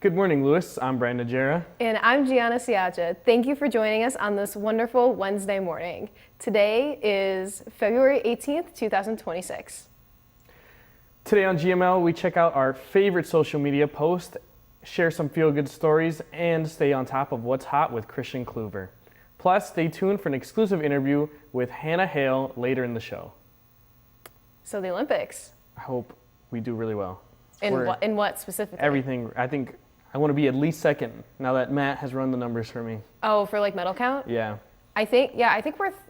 Good morning, Lewis. I'm Brandon Najera. And I'm Gianna Siacha. Thank you for joining us on this wonderful Wednesday morning. Today is February 18th, 2026. Today on GML, we check out our favorite social media post, share some feel-good stories, and stay on top of what's hot with Christian Kluver. Plus, stay tuned for an exclusive interview with Hannah Hale later in the show. So the Olympics. I hope we do really well. In what specifically? Everything. I think I want to be at least second now that Matt has run the numbers for me. Oh, for like medal count? Yeah. I think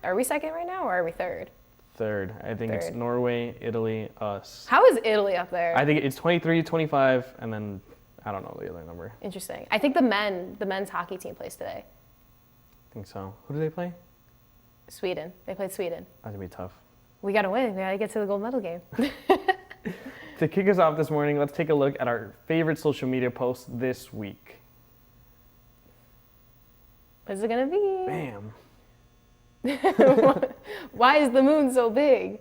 are we second right now or are we third? Third. I think it's Third. Norway, Italy, us. How is Italy up there? I think it's 23, 25, and then I don't know the other number. Interesting. I think the men's hockey team plays today. I think so. Who do they play? Sweden. They played Sweden. That's going to be tough. We gotta win. We gotta get to the gold medal game. To kick us off this morning, let's take a look at our favorite social media posts this week. What's it gonna be? Bam. Why is the moon so big?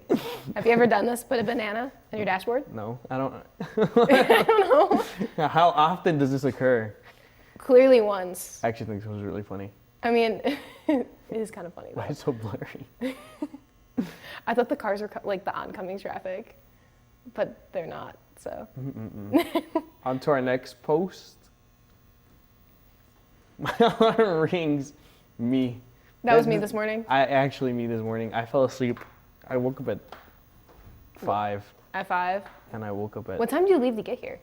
Have you ever done this? Put a banana on your dashboard? No, I don't. I don't know. How often does this occur? Clearly once. I actually think this was really funny. I mean, it is kind of funny Why though. it's so blurry? I thought the cars were like the oncoming traffic, but they're not, so. On to our next post. My alarm rings. Me. That was me this morning. Me this morning. I fell asleep. I woke up at 5, At 5. and I woke up at What time do you leave to get here?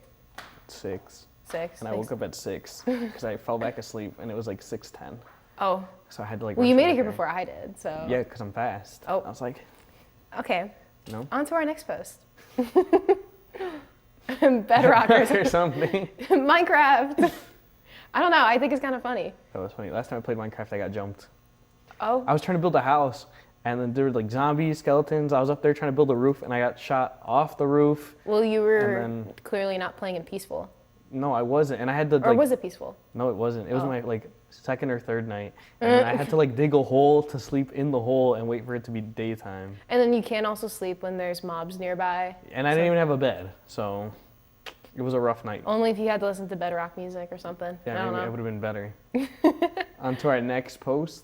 6. 6. And I woke up at 6 because I fell back asleep, and it was like 6:10. Oh, So I had to like. well, rush you made over it here there. before I did, so. Yeah, because I'm fast. Oh. I was like, Okay. no. On to our next post. Bedrock or or something. Minecraft. I don't know. I think it's kind of funny. That was funny. Last time I played Minecraft, I got jumped. Oh. I was trying to build a house, and then there were like zombies, skeletons. I was up there trying to build a roof, and I got shot off the roof. Well, you were And then- clearly not playing in peaceful. No, I wasn't, and I had to Or like. was it peaceful? No, it wasn't. It was Oh. my like second or third night, and I had to like dig a hole to sleep in the hole and wait for it to be daytime. And then you can also sleep when there's mobs nearby. And I didn't even have a bed, so it was a rough night. Only if you had to listen to Bedrock music or something. I Yeah, don't maybe it know. would have been better. On to our next post.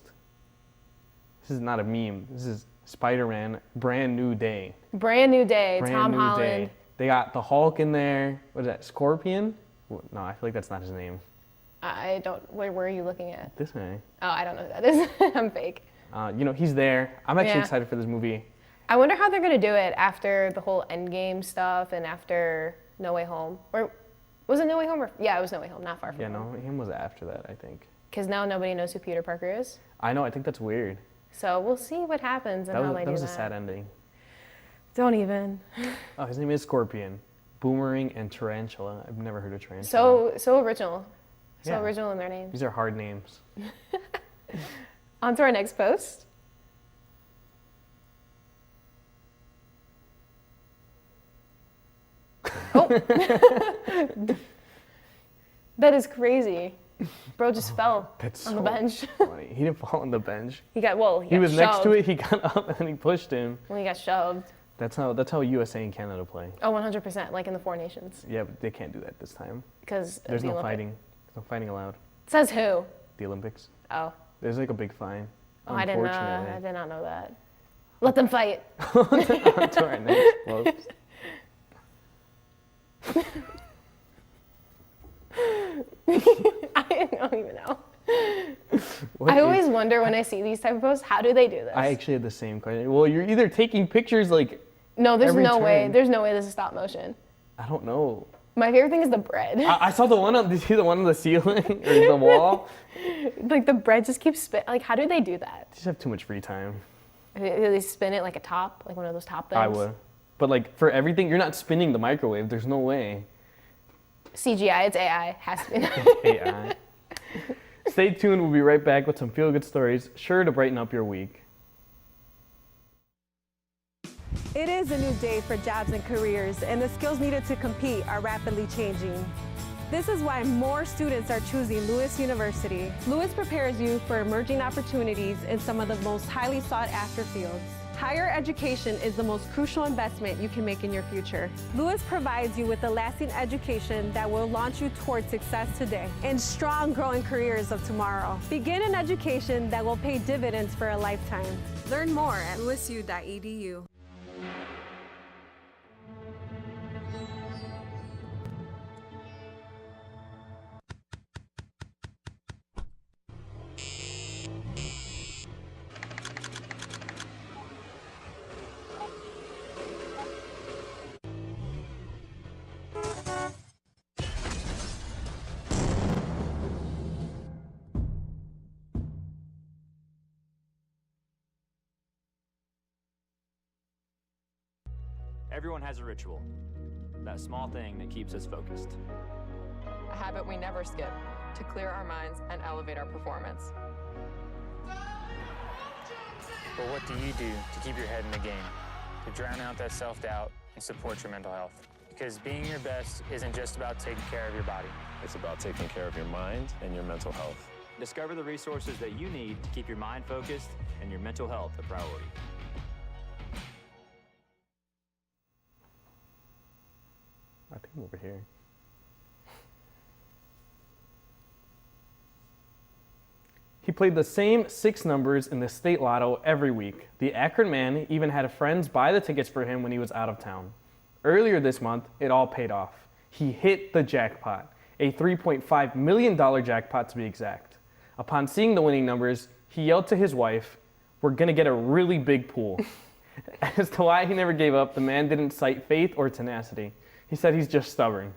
This is not a meme. This is Spider-Man, brand new day. Brand new day. Brand Tom new Holland. day. They got the Hulk in there. What is that, Scorpion? No, I feel like that's not his name. I don't. Where are you looking at? This guy. Oh, I don't know who that is. I'm fake. He's there. I'm actually Yeah. excited for this movie. I wonder how they're gonna do it after the whole Endgame stuff and after No Way Home. Or was it No Way Home? Yeah, it was No Way Home. Not Far From Yeah, Home. no, him was after that, I think. Because now nobody knows who Peter Parker is. I know, I think that's weird. So we'll see what happens and how they That do was that. a sad ending. Don't even. Oh, his name is Scorpion. Boomerang and Tarantula. I've never heard of Tarantula. So original. So Yeah. original in their names. These are hard names. On to our next post. Oh. That is crazy. Bro just fell That's on the so bench. funny. He didn't fall on the bench. He got He was next to shoved. it. He got up and then he pushed him. Well, he got shoved. That's how USA and Canada play. Oh, 100%, like in the Four Nations. Yeah, but they can't do that this time. Because There's no fighting. There's no fighting allowed. Says who? The Olympics. Oh. There's like a big fine. Oh, I did Unfortunately. not know that. Let them fight. On to our next post. I don't even know. What I is- always wonder when I see these type of posts, how do they do this? I actually had the same question. Well, you're either taking pictures like, No, there's every no way. turn. There's no way this is stop motion. I don't know. My favorite thing is the bread. I saw the one on. Did you see the one on the ceiling or the wall? Like the bread just keeps spin. Like how do they do that? Just have too much free time. Do they spin it like a top, like one of those top things? I would. But like for everything, you're not spinning the microwave. There's no way. CGI, it's AI. Has to be. AI. Stay tuned. We'll be right back with some feel-good stories, sure to brighten up your week. It is a new day for jobs and careers, and the skills needed to compete are rapidly changing. This is why more students are choosing Lewis University. Lewis prepares you for emerging opportunities in some of the most highly sought after fields. Higher education is the most crucial investment you can make in your future. Lewis provides you with a lasting education that will launch you towards success today and strong growing careers of tomorrow. Begin an education that will pay dividends for a lifetime. Learn more at lewisu.edu. Everyone has a ritual, that small thing that keeps us focused. A habit we never skip to clear our minds and elevate our performance. But what do you do to keep your head in the game, to drown out that self-doubt and support your mental health? Because being your best isn't just about taking care of your body. It's about taking care of your mind and your mental health. Discover the resources that you need to keep your mind focused and your mental health a priority. I think I'm over here. He played the same 6 numbers in the state lotto every week. The Akron man even had friends buy the tickets for him when he was out of town. Earlier this month, it all paid off. He hit the jackpot, a $3.5 million jackpot to be exact. Upon seeing the winning numbers, he yelled to his wife, "We're gonna get a really big pool." As to why he never gave up, the man didn't cite faith or tenacity. He said he's just stubborn.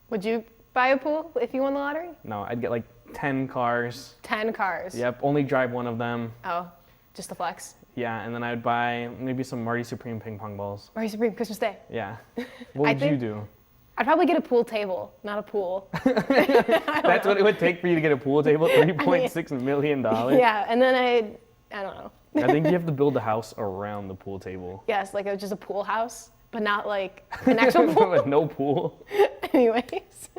Would you buy a pool if you won the lottery? No, I'd get like 10 cars. 10 cars. Yep, only drive one of them. Oh, just a flex. Yeah, and then I'd buy maybe some Marty Supreme ping pong balls. Marty Supreme Christmas Day. Yeah. What would you do? I'd probably get a pool table, not a pool. That's what it would take for you to get a pool table, $3.6 million. Yeah, and then I don't know. I think you have to build a house around the pool table. Yes, like just a pool house, but not like an actual pool. With no pool. Anyways,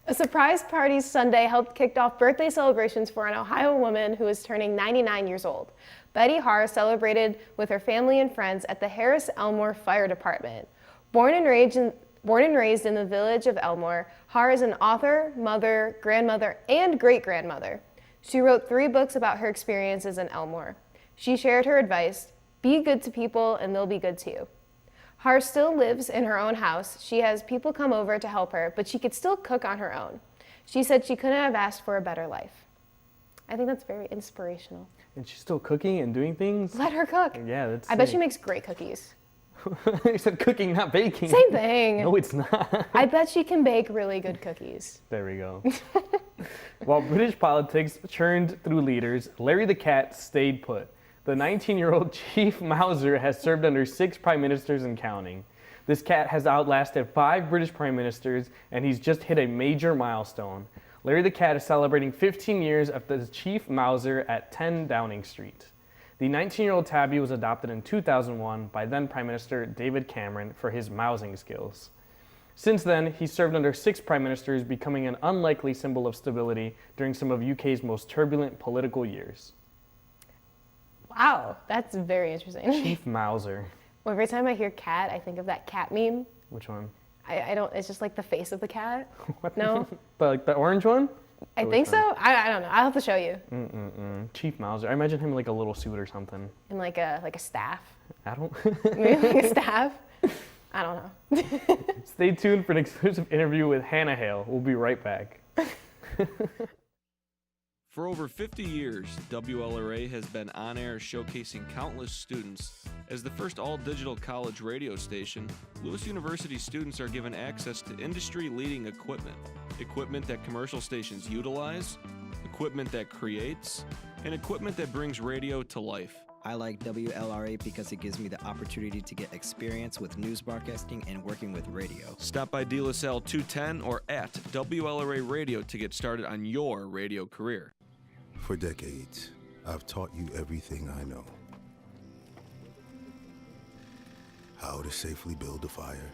a surprise party Sunday helped kick off birthday celebrations for an Ohio woman who is turning 99 years old. Betty Haar celebrated with her family and friends at the Harris Elmore Fire Department. Born and raised in the village of Elmore, Haar is an author, mother, grandmother, and great-grandmother. She wrote 3 books about her experiences in Elmore. She shared her advice: be good to people and they'll be good to you. Haar still lives in her own house. She has people come over to help her, but she could still cook on her own. She said she couldn't have asked for a better life. I think that's very inspirational. And she's still cooking and doing things? Let her cook. Yeah, that's I bet sick. she makes great cookies. You said cooking, not baking. Same thing. No, it's not. I bet she can bake really good cookies. There we go. While British politics churned through leaders, Larry the Cat stayed put. The 19-year-old Chief Mauser has served under 6 prime ministers and counting. This cat has outlasted 5 British prime ministers, and he's just hit a major milestone. Larry the Cat is celebrating 15 years after the Chief Mauser at 10 Downing Street. The 19-year-old tabby was adopted in 2001 by then Prime Minister David Cameron for his mousing skills. Since then, he served under 6 prime ministers, becoming an unlikely symbol of stability during some of UK's most turbulent political years. Wow, that's very interesting. Chief Mauser. Well, every time I hear cat, I think of that cat meme. Which one? I don't, it's just like the face of the cat. What? No? The orange one? I think so. I don't know. I'll have to show you. Chief Mauser. I imagine him in like a little suit or something. And like a staff. I don't. Maybe like a staff. I don't know. Stay tuned for an exclusive interview with Hannah Hale. We'll be right back. For over 50 years, WLRA has been on air showcasing countless students. As the first all-digital college radio station, Lewis University students are given access to industry-leading equipment. Equipment that commercial stations utilize, equipment that creates, and equipment that brings radio to life. I like WLRA because it gives me the opportunity to get experience with news broadcasting and working with radio. Stop by De La Salle 210 or at WLRA Radio to get started on your radio career. For decades, I've taught you everything I know. How to safely build a fire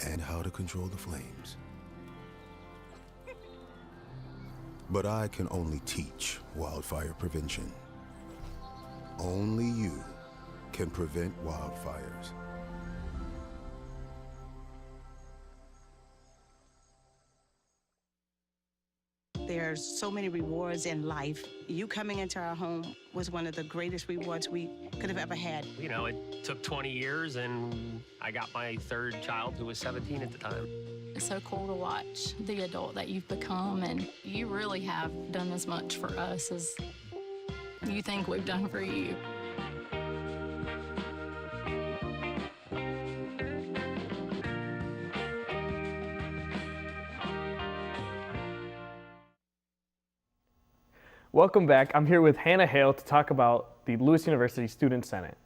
and how to control the flames. But I can only teach wildfire prevention. Only you can prevent wildfires. There's so many rewards in life. You coming into our home was one of the greatest rewards we could have ever had. You know, it took 20 years and I got my third child who was 17 at the time. It's so cool to watch the adult that you've become, and you really have done as much for us as you think we've done for you. Welcome back. I'm here with Hannah Hale to talk about the Lewis University Student Senate.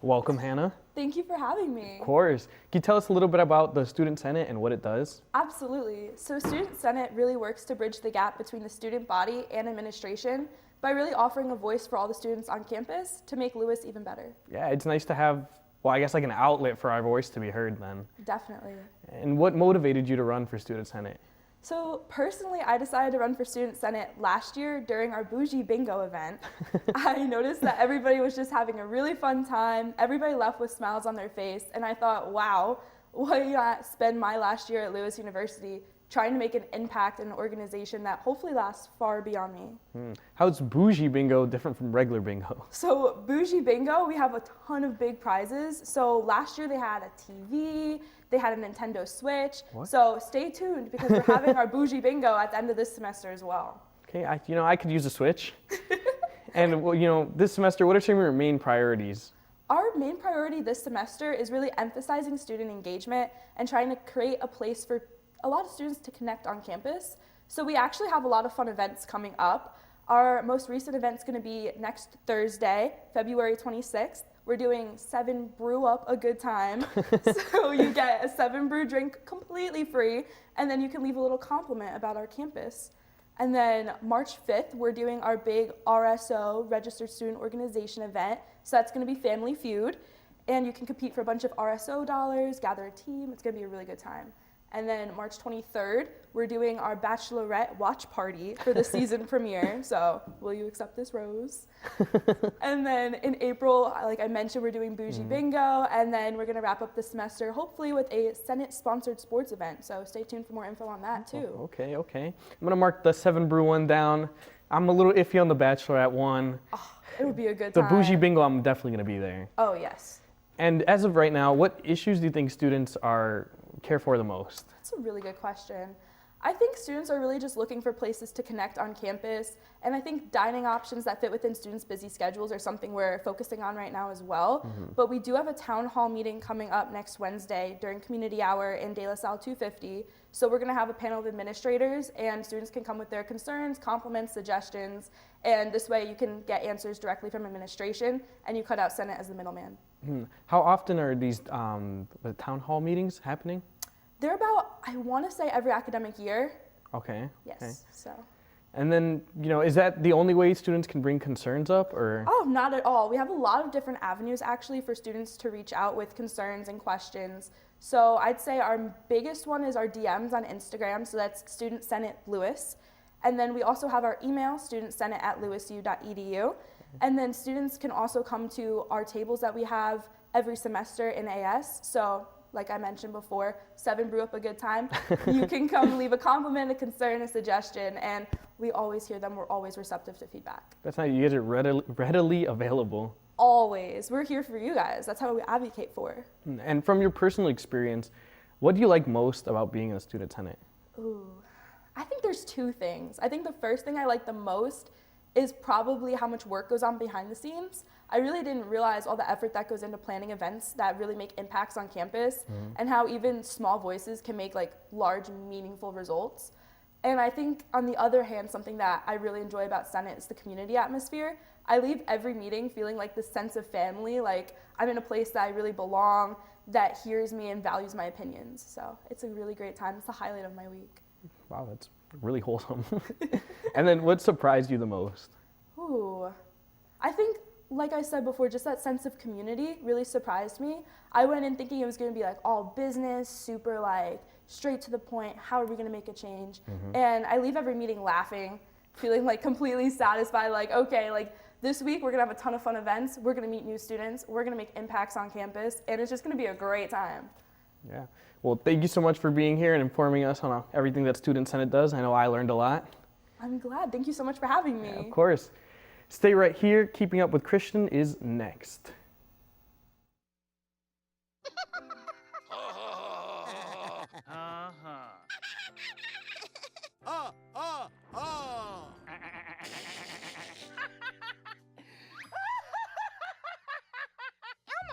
Welcome, Hannah. Thank you for having me. Of course. Can you tell us a little bit about the Student Senate and what it does? Absolutely. So Student Senate really works to bridge the gap between the student body and administration by really offering a voice for all the students on campus to make Lewis even better. Yeah, it's nice to have, well, I guess like an outlet for our voice to be heard then. Definitely. And what motivated you to run for Student Senate? So personally, I decided to run for Student Senate last year during our Bougie Bingo event. I noticed that everybody was just having a really fun time. Everybody left with smiles on their face. And I thought, wow, why not spend my last year at Lewis University trying to make an impact in an organization that hopefully lasts far beyond me. How's Bougie Bingo different from regular bingo? So Bougie Bingo, we have a ton of big prizes. So last year they had a TV, they had a Nintendo Switch. What? So stay tuned because we're having our Bougie Bingo at the end of this semester as well. Okay, I could use a Switch. And well, this semester, what are some of your main priorities? Our main priority this semester is really emphasizing student engagement and trying to create a place for a lot of students to connect on campus. So we actually have a lot of fun events coming up. Our most recent event's gonna be next Thursday, February 26th. We're doing 7 Brew Up a Good Time. So you get a 7 Brew drink completely free, and then you can leave a little compliment about our campus. And then March 5th, we're doing our big RSO, Registered Student Organization event. So that's gonna be Family Feud. And you can compete for a bunch of RSO dollars, gather a team. It's gonna be a really good time. And then March 23rd, we're doing our Bachelorette watch party for the season premiere. So will you accept this rose? And then in April, like I mentioned, we're doing Bougie Bingo. And then we're gonna wrap up the semester, hopefully with a Senate-sponsored sports event. So stay tuned for more info on that too. Okay. I'm gonna mark the 7 Brew one down. I'm a little iffy on the Bachelorette one. Oh, it would be a good The time. Bougie Bingo, I'm definitely gonna be there. Oh, yes. And as of right now, what issues do you think students care for the most? That's a really good question. I think students are really just looking for places to connect on campus, and I think dining options that fit within students' busy schedules are something we're focusing on right now as well. But we do have a town hall meeting coming up next Wednesday during community hour in De La Salle 250. So we're gonna have a panel of administrators, and students can come with their concerns, compliments, suggestions, and this way you can get answers directly from administration, and you cut out Senate as the middleman. How often are these town hall meetings happening? They're about, I want to say, every academic year. Okay. Yes. Okay. So. And then, is that the only way students can bring concerns up, or? Oh, not at all. We have a lot of different avenues actually for students to reach out with concerns and questions. So I'd say our biggest one is our DMs on Instagram. So that's Student Senate Lewis. And then we also have our email, studentsenate@lewisu.edu. And then students can also come to our tables that we have every semester in AS. So like I mentioned before, 7 Brew Up a Good Time. You can come leave a compliment, a concern, a suggestion, and we always hear them. We're always receptive to feedback. That's how you guys are readily available. Always. We're here for you guys. That's how we advocate for. And from your personal experience, what do you like most about being in a student senate? Ooh, I think there's 2 things. I think the first thing I like the most is probably how much work goes on behind the scenes. I really didn't realize all the effort that goes into planning events that really make impacts on campus, and how even small voices can make like large, meaningful results. And I think on the other hand, something that I really enjoy about Senate is the community atmosphere. I leave every meeting feeling like this sense of family, like I'm in a place that I really belong, that hears me and values my opinions. So it's a really great time. It's the highlight of my week. Wow, that's really wholesome. And then what surprised you the most? Ooh, I think like I said before, just that sense of community really surprised me. I went in thinking it was going to be like all business, super like straight to the point, how are we going to make a change? And I leave every meeting laughing, feeling like completely satisfied, like, okay, like this week we're going to have a ton of fun events, we're going to meet new students, we're going to make impacts on campus, and it's just going to be a great time. Yeah. Well, thank you so much for being here and informing us on everything that Student Senate does. I know I learned a lot. I'm glad. Thank you so much for having me. Yeah, of course. Stay right here. Keeping Up with Christian is next. Elmer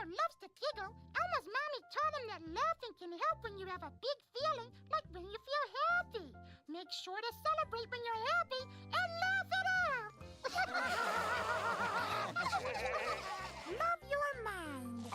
loves to giggle. Elmer's mommy told him that laughing can help when you have a big feeling, like when you feel happy. Make sure to celebrate when you're happy and laugh it out. Love your mind.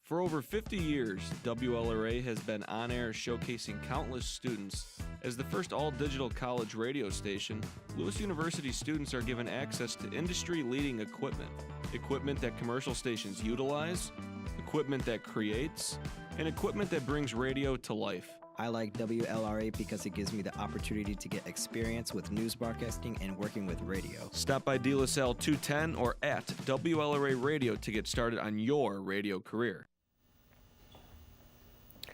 For over 50 years, WLRA has been on air showcasing countless students. As the first all-digital college radio station, Lewis University students are given access to industry-leading equipment. Equipment that commercial stations utilize, equipment that creates, and equipment that brings radio to life. I like WLRA because it gives me the opportunity to get experience with news broadcasting and working with radio. Stop by De La Salle 210 or at WLRA Radio to get started on your radio career.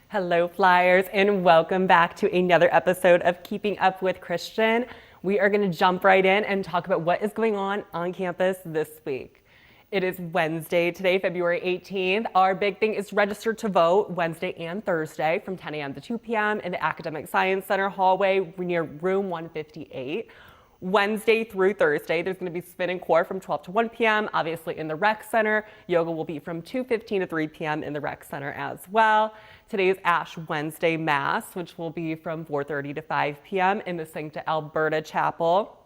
Hello, Flyers, and welcome back to another episode of Keeping Up with Christian. We are going to jump right in and talk about what is going on campus this week. It is Wednesday today, February 18th. Our big thing is register to vote Wednesday and Thursday from 10 a.m. to 2 p.m. in the Academic Science Center hallway near room 158. Wednesday through Thursday, there's going to be spin and core from 12 to 1 p.m. obviously in the rec center. Yoga will be from 2:15 to 3 p.m. in the rec center as well. Today's Ash Wednesday Mass, which will be from 4:30 to 5 p.m. in the Sancta Alberta Chapel.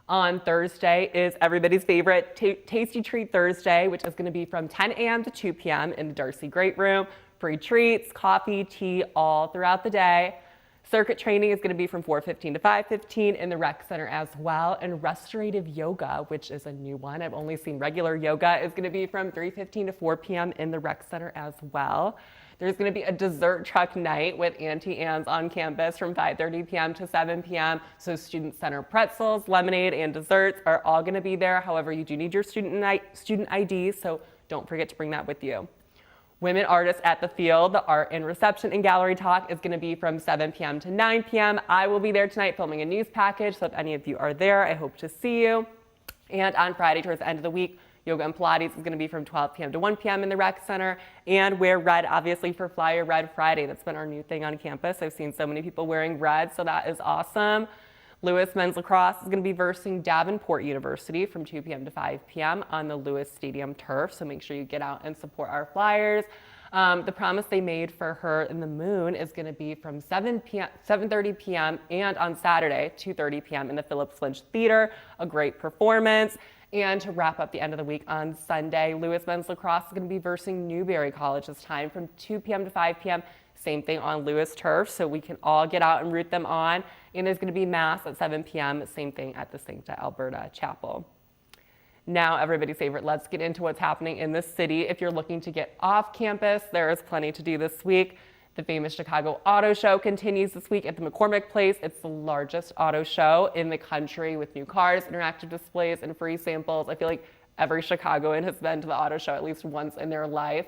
On Thursday is everybody's favorite Tasty Treat Thursday, which is going to be from 10 a.m. to 2 p.m. in the Darcy Great Room. Free treats, coffee, tea, all throughout the day. Circuit training is going to be from 4:15 to 5:15 in the rec center as well. And restorative yoga, which is a new one, I've only seen regular yoga, is going to be from 3:15 to 4 p.m. in the rec center as well. There's going to be a dessert truck night with Auntie Anne's on campus from 5:30 p.m. to 7 p.m. So student center pretzels, lemonade, and desserts are all going to be there. However, you do need your student ID, so don't forget to bring that with you. Women Artists at the Field, the Art and Reception and Gallery Talk is going to be from 7 p.m. to 9 p.m. I will be there tonight filming a news package, so if any of you are there, I hope to see you. And on Friday, towards the end of the week, Yoga and Pilates is going to be from 12 p.m. to 1 p.m. in the rec center. And wear red, obviously, for Flyer Red Friday. That's been our new thing on campus. I've seen so many people wearing red, so that is awesome. Lewis Men's Lacrosse is going to be versing Davenport University from 2 p.m. to 5 p.m. on the Lewis Stadium turf, so make sure you get out and support our Flyers. The Promise They Made for Her in the Moon is going to be from 7:30 p.m. and on Saturday, 2:30 p.m. in the Phillips Lynch Theater. A great performance. And to wrap up the end of the week on Sunday, Lewis Men's Lacrosse is going to be versing Newberry College this time from 2 p.m. to 5 p.m. Same thing on Lewis turf, so we can all get out and root them on. And there's going to be Mass at 7 p.m., same thing at the Sancta Alberta Chapel. Now, everybody's favorite, let's get into what's happening in the city. If you're looking to get off campus, there is plenty to do this week. The famous Chicago Auto Show continues this week at the McCormick Place. It's the largest auto show in the country with new cars, interactive displays, and free samples. I feel like every Chicagoan has been to the auto show at least once in their life.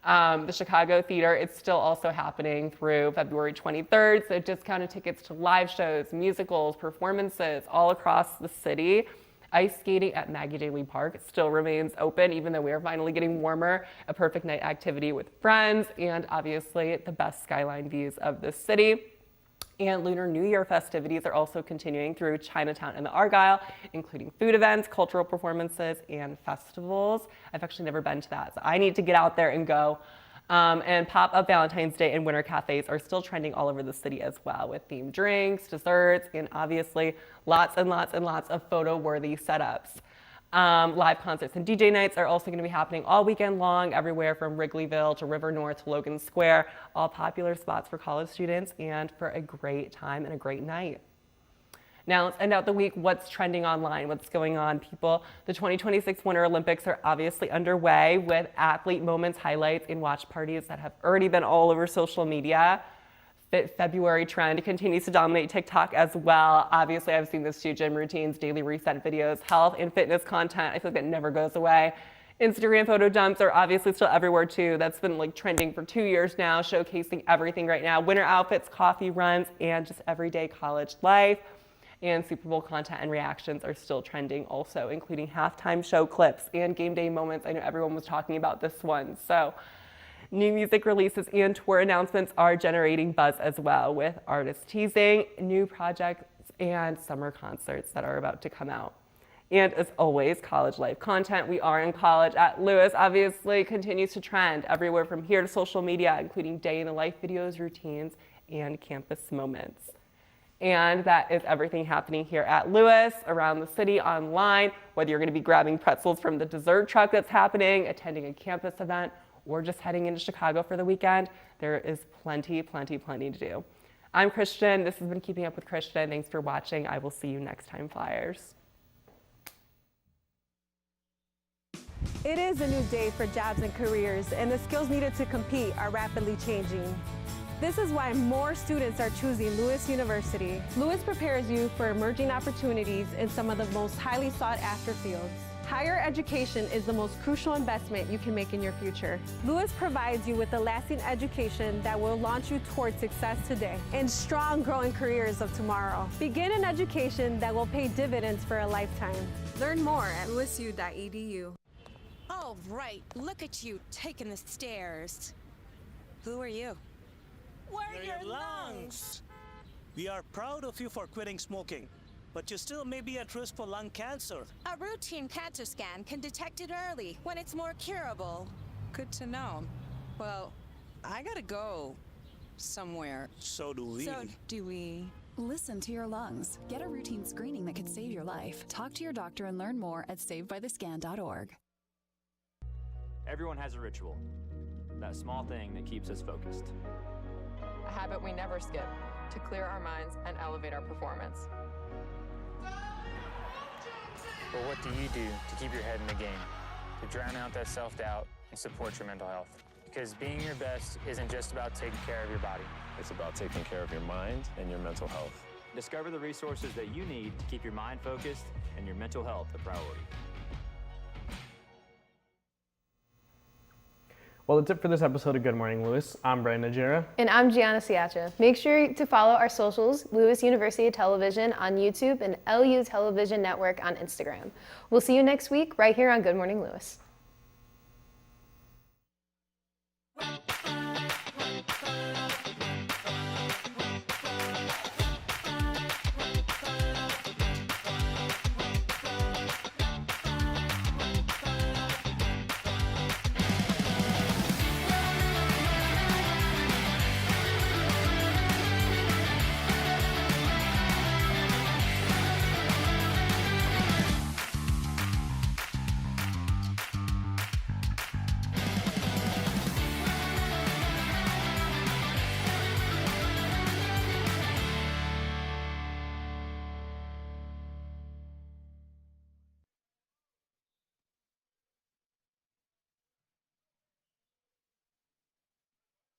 The Chicago Theater, it's still also happening through February 23rd, so discounted tickets to live shows, musicals, performances all across the city. Ice skating at Maggie Daly Park still remains open, even though we are finally getting warmer. A perfect night activity with friends, and obviously the best skyline views of the city. And Lunar New Year festivities are also continuing through Chinatown and the Argyle, including food events, cultural performances, and festivals. I've actually never been to that, so I need to get out there and go. And pop-up Valentine's Day and winter cafes are still trending all over the city as well, with themed drinks, desserts, and obviously lots and lots and lots of photo-worthy setups. Live concerts and DJ nights are also going to be happening all weekend long, everywhere from Wrigleyville to River North to Logan Square, all popular spots for college students and for a great time and a great night. Now let's end out the week. What's trending online? What's going on, people? The 2026 Winter Olympics are obviously underway with athlete moments, highlights, and watch parties that have already been all over social media. Fit February trend continues to dominate TikTok as well. Obviously, I've seen this too: gym routines, daily reset videos, health and fitness content. I feel like that never goes away. Instagram photo dumps are obviously still everywhere too. That's been like trending for 2 years now, showcasing everything right now: winter outfits, coffee runs, and just everyday college life. And Super Bowl content and reactions are still trending also, including halftime show clips and game day moments. I know everyone was talking about this one. So new music releases and tour announcements are generating buzz as well, with artists teasing new projects and summer concerts that are about to come out. And as always, college life content. We are in college at Lewis obviously continues to trend everywhere from here to social media, including day in the life videos, routines, and campus moments. And that is everything happening here at Lewis, around the city, online, whether you're going to be grabbing pretzels from the dessert truck that's happening, attending a campus event, or just heading into Chicago for the weekend. There is plenty to do. I'm Christian. This has been Keeping Up with Christian. Thanks for watching. I will see you next time, Flyers. It is a new day for jobs and careers, and the skills needed to compete are rapidly changing. This is why more students are choosing Lewis University. Lewis prepares you for emerging opportunities in some of the most highly sought after fields. Higher education is the most crucial investment you can make in your future. Lewis provides you with a lasting education that will launch you toward success today and strong growing careers of tomorrow. Begin an education that will pay dividends for a lifetime. Learn more at lewisu.edu. All right, look at you taking the stairs. Who are you? We're your lungs! We are proud of you for quitting smoking, but you still may be at risk for lung cancer. A routine cancer scan can detect it early when it's more curable. Good to know. Well, I gotta go somewhere. So do we. Listen to your lungs. Get a routine screening that could save your life. Talk to your doctor and learn more at savedbythescan.org. Everyone has a ritual, that small thing that keeps us focused. A habit we never skip to clear our minds and elevate our performance. But what do you do to keep your head in the game, to drown out that self-doubt and support your mental health? Because being your best isn't just about taking care of your body. It's about taking care of your mind and your mental health. Discover the resources that you need to keep your mind focused and your mental health a priority. Well, that's it for this episode of Good Morning Lewis. I'm Brian Najera. And I'm Gianna Siacha. Make sure to follow our socials, Lewis University Television on YouTube and LU Television Network on Instagram. We'll see you next week right here on Good Morning Lewis.